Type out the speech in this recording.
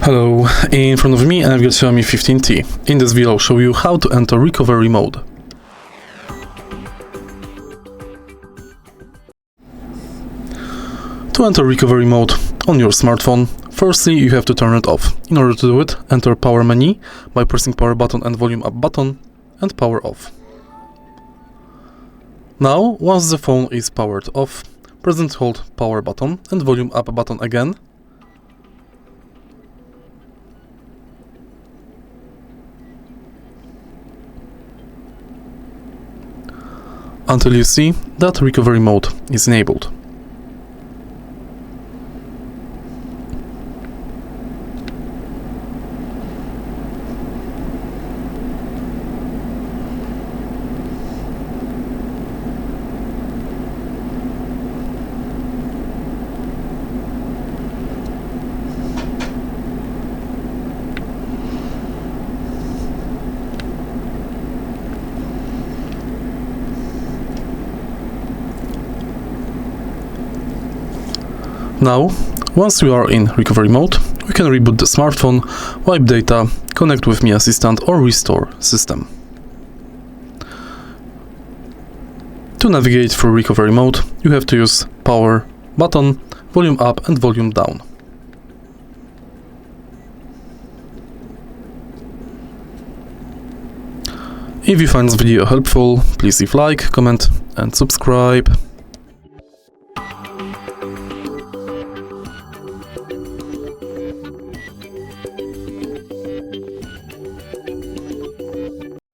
Hello, in front of me I've got XIAOMI 15T. In this video I'll show you how to enter recovery mode. To enter recovery mode on your smartphone, firstly you have to turn it off. In order to do it, enter power menu by pressing power button and volume up button and power off. Now, once the phone is powered off, press and hold power button and volume up button again. Until you see that recovery mode is enabled. Now, once we are in recovery mode, we can reboot the smartphone, wipe data, connect with Mi Assistant or restore system. To navigate through recovery mode, you have to use power button, volume up and volume down. If you find this video helpful, please leave like, comment and subscribe.